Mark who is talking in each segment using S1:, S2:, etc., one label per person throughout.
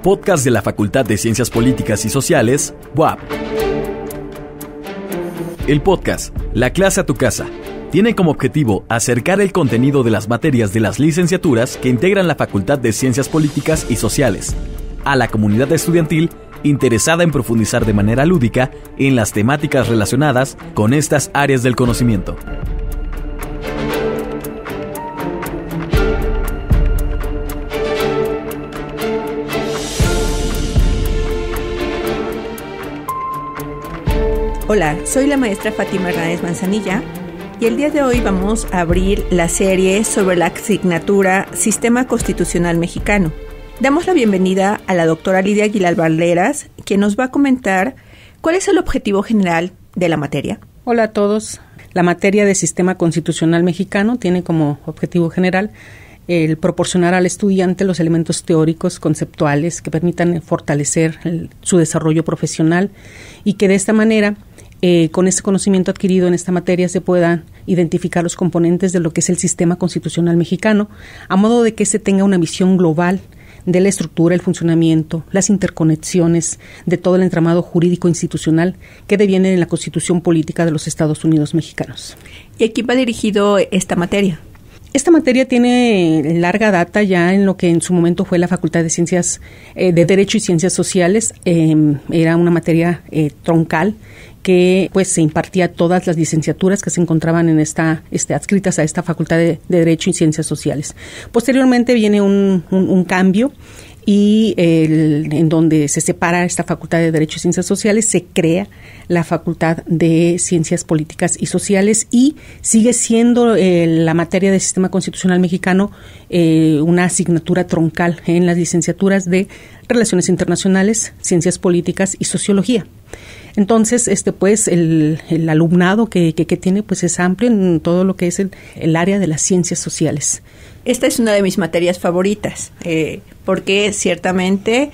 S1: podcast de la Facultad de Ciencias Políticas y Sociales, UAP. El podcast, La clase a tu casa, tiene como objetivo acercar el contenido de las materias de las licenciaturas que integran la Facultad de Ciencias Políticas y Sociales a la comunidad estudiantil interesada en profundizar de manera lúdica en las temáticas relacionadas con estas áreas del conocimiento.
S2: Hola, soy la maestra Fátima Hernández Manzanilla y el día de hoy vamos a abrir la serie sobre la asignatura Sistema Constitucional Mexicano. Damos la bienvenida a la doctora Lidia Aguilar Valderas, quien nos va a comentar cuál es el objetivo general de la materia.
S3: Hola a todos. La materia de Sistema Constitucional Mexicano tiene como objetivo general el proporcionar al estudiante los elementos teóricos, conceptuales que permitan fortalecer su desarrollo profesional y que de esta manera, con este conocimiento adquirido en esta materia, se puedan identificar los componentes de lo que es el sistema constitucional mexicano, a modo de que se tenga una visión global de la estructura, el funcionamiento, las interconexiones de todo el entramado jurídico institucional que deviene en la Constitución Política de los Estados Unidos mexicanos.
S2: ¿Y a quién va dirigido esta materia?
S3: Esta materia tiene larga data ya en lo que en su momento fue la Facultad de Ciencias de Derecho y Ciencias Sociales. Era una materia troncal que pues se impartía a todas las licenciaturas que se encontraban en adscritas a esta Facultad de Derecho y Ciencias Sociales. Posteriormente viene un cambio y en donde se separa esta Facultad de Derecho y Ciencias Sociales, se crea la Facultad de Ciencias Políticas y Sociales y sigue siendo la materia del Sistema Constitucional Mexicano una asignatura troncal en las licenciaturas de Relaciones Internacionales, Ciencias Políticas y Sociología. Entonces, el alumnado que tiene pues es amplio en todo lo que es el área de las ciencias sociales.
S2: Esta es una de mis materias favoritas, porque ciertamente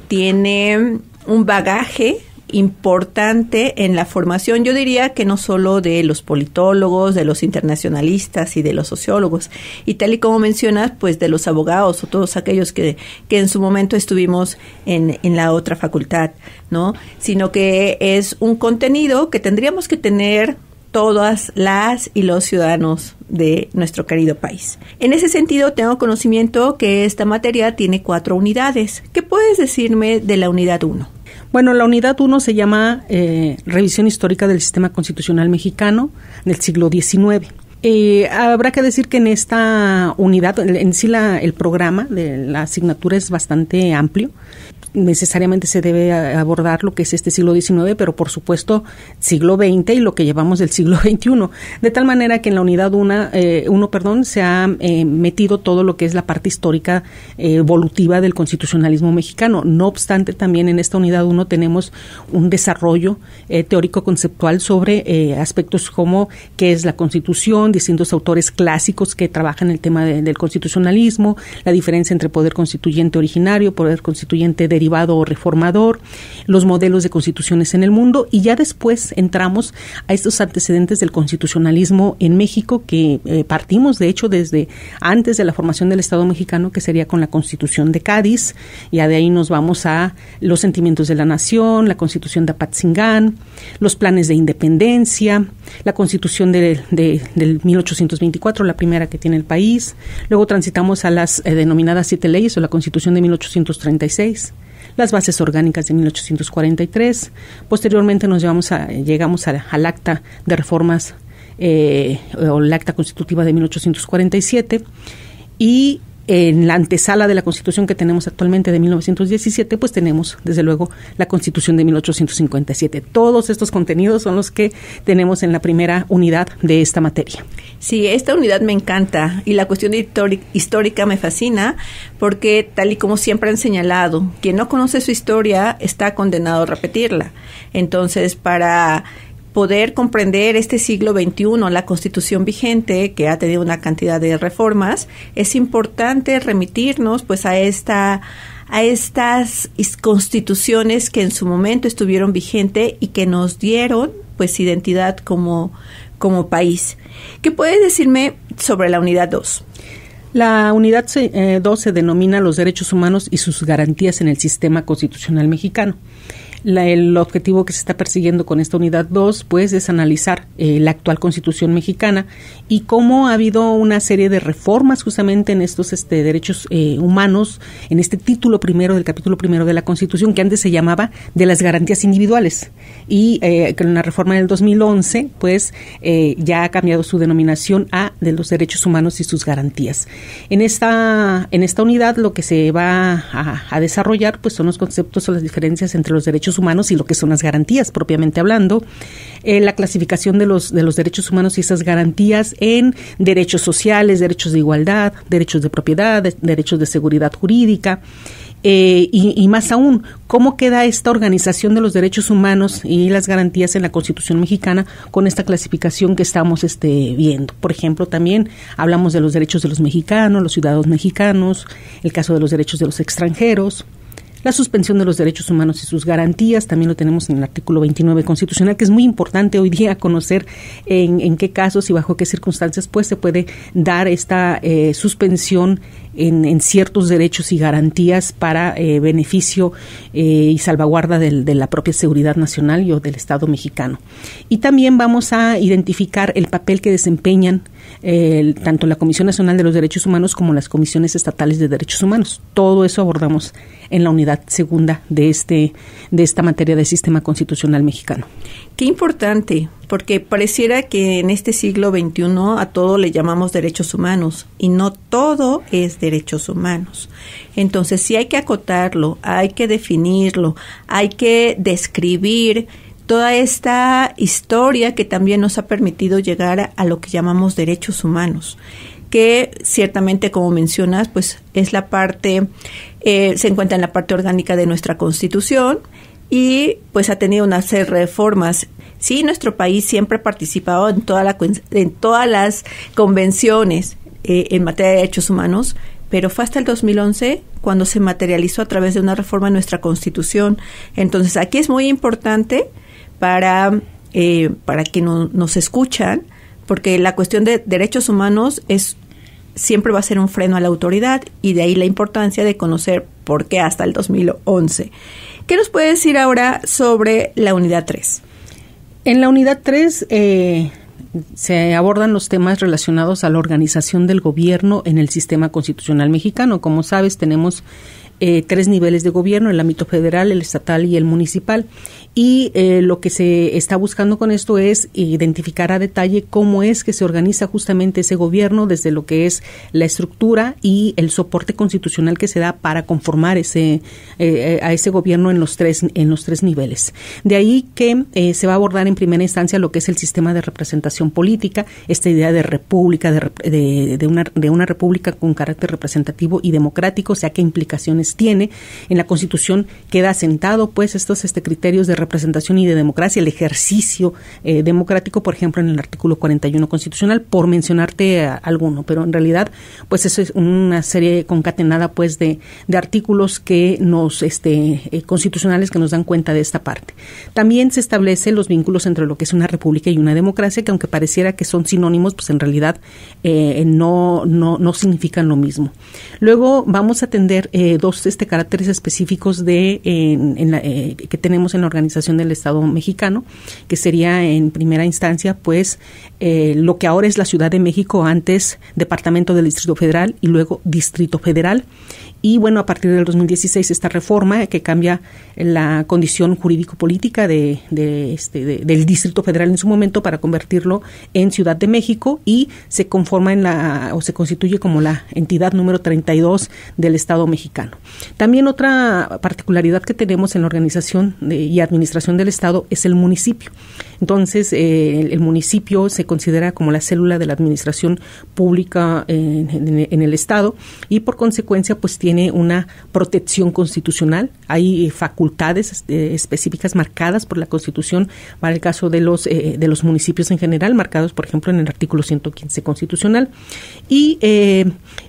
S2: tiene un bagaje importante en la formación, yo diría que no solo de los politólogos, de los internacionalistas y de los sociólogos, y tal y como mencionas, pues de los abogados o todos aquellos que en su momento estuvimos en la otra facultad, ¿no? Sino que es un contenido que tendríamos que tener todas las y los ciudadanos de nuestro querido país. En ese sentido, tengo conocimiento que esta materia tiene 4 unidades. ¿Qué puedes decirme de la unidad 1?
S3: Bueno, la unidad 1 se llama Revisión Histórica del Sistema Constitucional Mexicano del siglo XIX. Habrá que decir que en esta unidad, en sí el programa de la asignatura es bastante amplio. Necesariamente se debe abordar lo que es este siglo XIX, pero por supuesto siglo XX y lo que llevamos del siglo XXI. De tal manera que en la unidad 1 se ha metido todo lo que es la parte histórica evolutiva del constitucionalismo mexicano. No obstante, también en esta unidad 1 tenemos un desarrollo teórico-conceptual sobre aspectos como qué es la Constitución, distintos autores clásicos que trabajan el tema del constitucionalismo, la diferencia entre poder constituyente originario, poder constituyente derivado o reformador, los modelos de constituciones en el mundo, y ya después entramos a estos antecedentes del constitucionalismo en México que partimos de hecho desde antes de la formación del Estado mexicano, que sería con la Constitución de Cádiz. Ya de ahí nos vamos a los sentimientos de la nación, la Constitución de Apatzingán, los planes de independencia, la Constitución del 1824, la primera que tiene el país. Luego transitamos a las denominadas 7 leyes o la Constitución de 1836. Las bases orgánicas de 1843. Posteriormente llegamos al acta de reformas o el acta constitutiva de 1847 y en la antesala de la Constitución que tenemos actualmente de 1917, pues tenemos, desde luego, la Constitución de 1857. Todos estos contenidos son los que tenemos en la primera unidad de esta materia.
S2: Sí, esta unidad me encanta y la cuestión histórica me fascina porque, tal y como siempre han señalado, quien no conoce su historia está condenado a repetirla. Entonces, para poder comprender este siglo XXI, la Constitución vigente, que ha tenido una cantidad de reformas, es importante remitirnos pues a estas constituciones que en su momento estuvieron vigentes y que nos dieron pues identidad como país. ¿Qué puedes decirme sobre la unidad 2?
S3: La unidad 2 se denomina los derechos humanos y sus garantías en el sistema constitucional mexicano. El objetivo que se está persiguiendo con esta unidad 2 pues es analizar la actual Constitución mexicana y cómo ha habido una serie de reformas justamente en estos derechos humanos, en este título primero del capítulo primero de la Constitución, que antes se llamaba de las garantías individuales, y con la reforma del 2011 pues ya ha cambiado su denominación a de los derechos humanos y sus garantías. En esta unidad lo que se va a desarrollar pues son los conceptos o las diferencias entre los derechos humanos y lo que son las garantías propiamente hablando, la clasificación de los derechos humanos y esas garantías en derechos sociales, derechos de igualdad, derechos de propiedad, derechos de seguridad jurídica, y más aún, cómo queda esta organización de los derechos humanos y las garantías en la Constitución mexicana con esta clasificación que estamos viendo. Por ejemplo, también hablamos de los derechos de los mexicanos, los ciudadanos mexicanos, el caso de los derechos de los extranjeros, la suspensión de los derechos humanos y sus garantías, también lo tenemos en el artículo 29 constitucional, que es muy importante hoy día conocer en qué casos y bajo qué circunstancias pues se puede dar esta suspensión en ciertos derechos y garantías para beneficio y salvaguarda de la propia seguridad nacional o del Estado mexicano. Y también vamos a identificar el papel que desempeñan tanto la Comisión Nacional de los Derechos Humanos como las comisiones estatales de derechos humanos. Todo eso abordamos en la unidad segunda de esta materia del sistema constitucional mexicano.
S2: Qué importante, porque pareciera que en este siglo XXI a todo le llamamos derechos humanos y no todo es derechos humanos. Entonces sí hay que acotarlo, hay que definirlo, hay que describir toda esta historia que también nos ha permitido llegar a lo que llamamos derechos humanos, que ciertamente, como mencionas, pues es la parte, se encuentra en la parte orgánica de nuestra Constitución y pues ha tenido una serie de reformas. Sí, nuestro país siempre ha participado en todas las convenciones en materia de derechos humanos, pero fue hasta el 2011 cuando se materializó a través de una reforma en nuestra Constitución. Entonces, aquí es muy importante para que nos escuchan, porque la cuestión de derechos humanos siempre va a ser un freno a la autoridad, y de ahí la importancia de conocer por qué hasta el 2011. ¿Qué nos puede decir ahora sobre la unidad 3?
S3: En la unidad 3 se abordan los temas relacionados a la organización del gobierno en el sistema constitucional mexicano. Como sabes, tenemos 3 niveles de gobierno: el ámbito federal, el estatal y el municipal. Y lo que se está buscando con esto es identificar a detalle cómo es que se organiza justamente ese gobierno, desde lo que es la estructura y el soporte constitucional que se da para conformar a ese gobierno en los tres niveles. De ahí que se va a abordar en primera instancia lo que es el sistema de representación política, esta idea de república, de una república con carácter representativo y democrático, o sea, qué implicaciones tiene. En la Constitución queda asentado pues estos criterios de representación y de democracia, el ejercicio democrático, por ejemplo, en el artículo 41 constitucional, por mencionarte alguno, pero en realidad pues eso es una serie concatenada pues de artículos que constitucionales que nos dan cuenta de esta parte. También se establecen los vínculos entre lo que es una república y una democracia, que aunque pareciera que son sinónimos, pues en realidad no significan lo mismo. Luego vamos a atender dos caracteres específicos que tenemos en la organización del Estado mexicano, que sería en primera instancia pues lo que ahora es la Ciudad de México, antes Departamento del Distrito Federal y luego Distrito Federal. Y bueno, a partir del 2016 esta reforma que cambia la condición jurídico-política del Distrito Federal en su momento para convertirlo en Ciudad de México, y se conforma se constituye como la entidad número 32 del Estado mexicano. También otra particularidad que tenemos en la organización y administración del Estado es el municipio. Entonces, el municipio se considera como la célula de la administración pública en el Estado, y por consecuencia pues tiene una protección constitucional. Hay facultades específicas marcadas por la Constitución para el caso de los municipios en general, marcados por ejemplo en el artículo 115 constitucional, y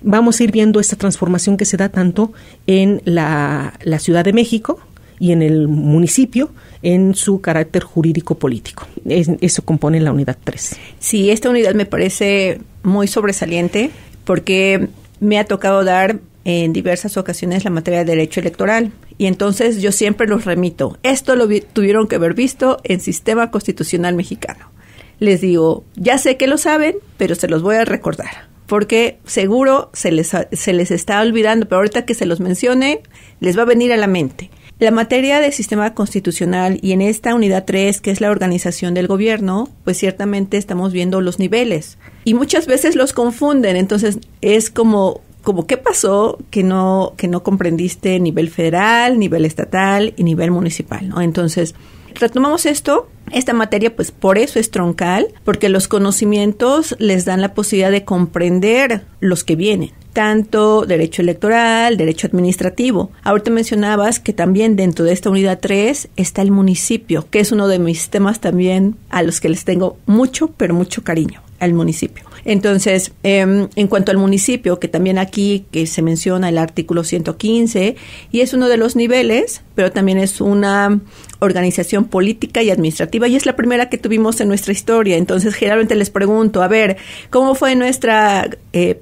S3: vamos a ir viendo esta transformación que se da tanto en la Ciudad de México y en el municipio en su carácter jurídico-político. Eso compone la unidad 3.
S2: Sí, esta unidad me parece muy sobresaliente porque me ha tocado dar en diversas ocasiones la materia de derecho electoral. Y entonces yo siempre los remito. Esto lo tuvieron que haber visto en Sistema Constitucional Mexicano. Les digo, ya sé que lo saben, pero se los voy a recordar. Porque seguro se les está olvidando, pero ahorita que se los mencione, les va a venir a la mente. La materia de sistema constitucional y en esta unidad 3, que es la organización del gobierno, pues ciertamente estamos viendo los niveles. Y muchas veces los confunden, entonces es como ¿qué pasó que no comprendiste nivel federal, nivel estatal y nivel municipal, ¿no? Entonces, retomamos esta materia pues por eso es troncal, porque los conocimientos les dan la posibilidad de comprender los que vienen, tanto derecho electoral, derecho administrativo. Ahorita mencionabas que también dentro de esta unidad 3 está el municipio, que es uno de mis temas también a los que les tengo mucho, pero mucho cariño, al municipio. Entonces, en cuanto al municipio, que también aquí que se menciona el artículo 115, y es uno de los niveles, pero también es una organización política y administrativa, y es la primera que tuvimos en nuestra historia. Entonces, generalmente les pregunto, a ver, ¿cómo fue nuestra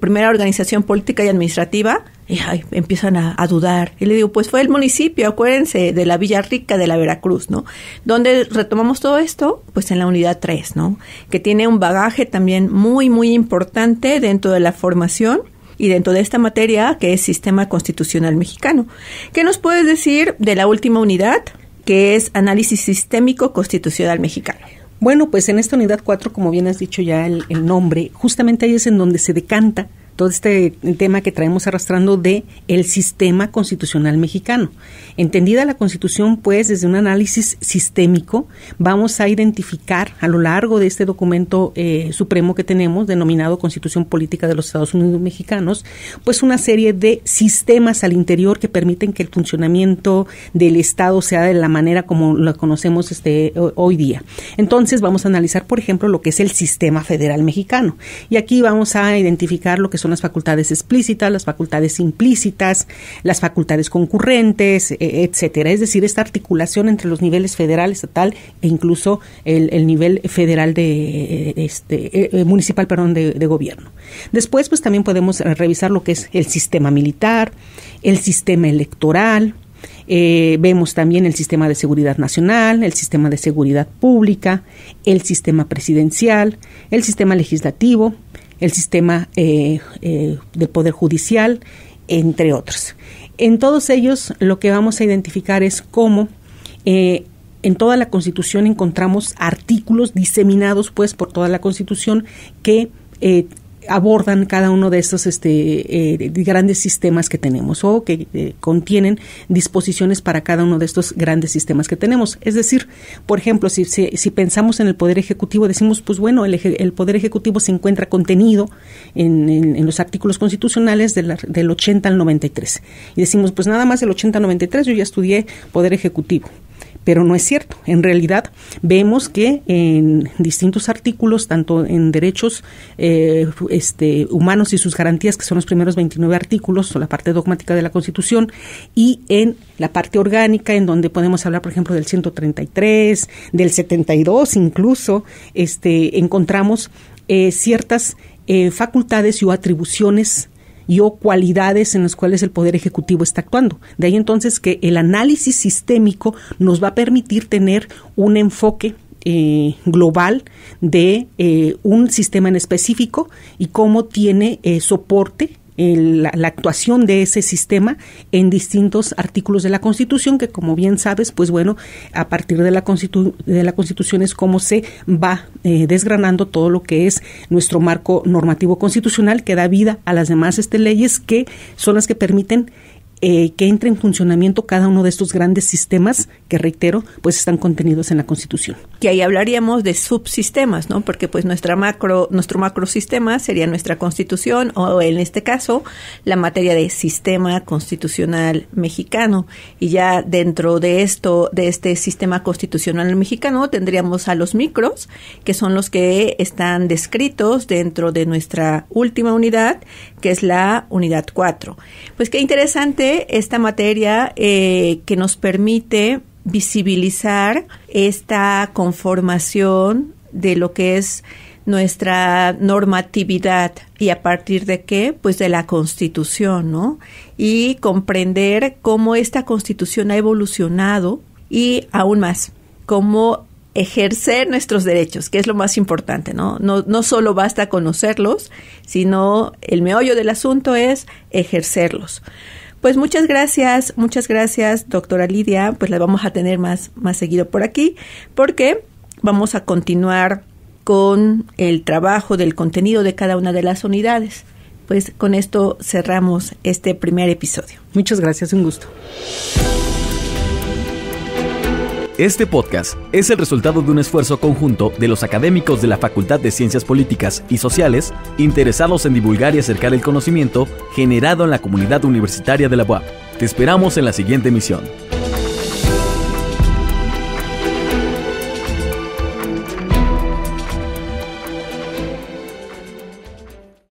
S2: primera organización política y administrativa? Y empiezan a dudar. Y le digo, pues fue el municipio, acuérdense, de la Villa Rica de la Veracruz, ¿no? ¿Dónde retomamos todo esto? Pues en la unidad 3, ¿no? Que tiene un bagaje también muy, muy importante dentro de la formación y dentro de esta materia que es Sistema Constitucional Mexicano. ¿Qué nos puedes decir de la última unidad, que es Análisis Sistémico Constitucional Mexicano?
S3: Bueno, pues en esta unidad 4, como bien has dicho ya el nombre, justamente ahí es en donde se decanta todo este tema que traemos arrastrando de el sistema constitucional mexicano. Entendida la Constitución, pues, desde un análisis sistémico, vamos a identificar a lo largo de este documento supremo que tenemos, denominado Constitución Política de los Estados Unidos Mexicanos, pues una serie de sistemas al interior que permiten que el funcionamiento del Estado sea de la manera como lo conocemos hoy día. Entonces, vamos a analizar, por ejemplo, lo que es el sistema federal mexicano. Y aquí vamos a identificar lo que son las facultades explícitas, las facultades implícitas, las facultades concurrentes, etcétera. Es decir, esta articulación entre los niveles federal, estatal e incluso el nivel federal municipal, de gobierno. Después, pues también podemos revisar lo que es el sistema militar, el sistema electoral. Vemos también el sistema de seguridad nacional, el sistema de seguridad pública, el sistema presidencial, el sistema legislativo, el sistema del Poder Judicial, entre otros. En todos ellos lo que vamos a identificar es cómo en toda la Constitución encontramos artículos diseminados pues por toda la Constitución que abordan cada uno de estos grandes sistemas que tenemos o que contienen disposiciones para cada uno de estos grandes sistemas que tenemos. Es decir, por ejemplo, si pensamos en el Poder Ejecutivo, decimos, pues bueno, el Poder Ejecutivo se encuentra contenido en los artículos constitucionales del 80 al 93. Y decimos, pues nada más del 80 al 93 yo ya estudié Poder Ejecutivo. Pero no es cierto. En realidad vemos que en distintos artículos, tanto en derechos humanos y sus garantías, que son los primeros 29 artículos, o la parte dogmática de la Constitución, y en la parte orgánica, en donde podemos hablar, por ejemplo, del 133, del 72 incluso, encontramos ciertas facultades y atribuciones y o cualidades en las cuales el Poder Ejecutivo está actuando. De ahí entonces que el análisis sistémico nos va a permitir tener un enfoque global de un sistema en específico y cómo tiene soporte la actuación de ese sistema en distintos artículos de la Constitución, que como bien sabes, pues bueno, a partir de la Constitución es cómo se va desgranando todo lo que es nuestro marco normativo constitucional, que da vida a las demás leyes que son las que permiten que entre en funcionamiento cada uno de estos grandes sistemas que, reitero, pues están contenidos en la Constitución.
S2: Que ahí hablaríamos de subsistemas, ¿no? Porque pues nuestro macrosistema sería nuestra Constitución o en este caso la materia de sistema constitucional mexicano. Y ya dentro de este sistema constitucional mexicano tendríamos a los micros, que son los que están descritos dentro de nuestra última unidad, que es la unidad 4. Pues qué interesante esta materia que nos permite visibilizar esta conformación de lo que es nuestra normatividad. ¿Y a partir de qué? Pues de la Constitución, ¿no? Y comprender cómo esta Constitución ha evolucionado y aún más, cómo ejercer nuestros derechos, que es lo más importante, ¿no? No solo basta conocerlos, sino el meollo del asunto es ejercerlos. Pues muchas gracias, doctora Lidia, pues la vamos a tener más seguido por aquí, porque vamos a continuar con el trabajo del contenido de cada una de las unidades. Pues con esto cerramos este primer episodio.
S3: Muchas gracias, un gusto.
S1: Este podcast es el resultado de un esfuerzo conjunto de los académicos de la Facultad de Ciencias Políticas y Sociales interesados en divulgar y acercar el conocimiento generado en la comunidad universitaria de la UAP. Te esperamos en la siguiente emisión.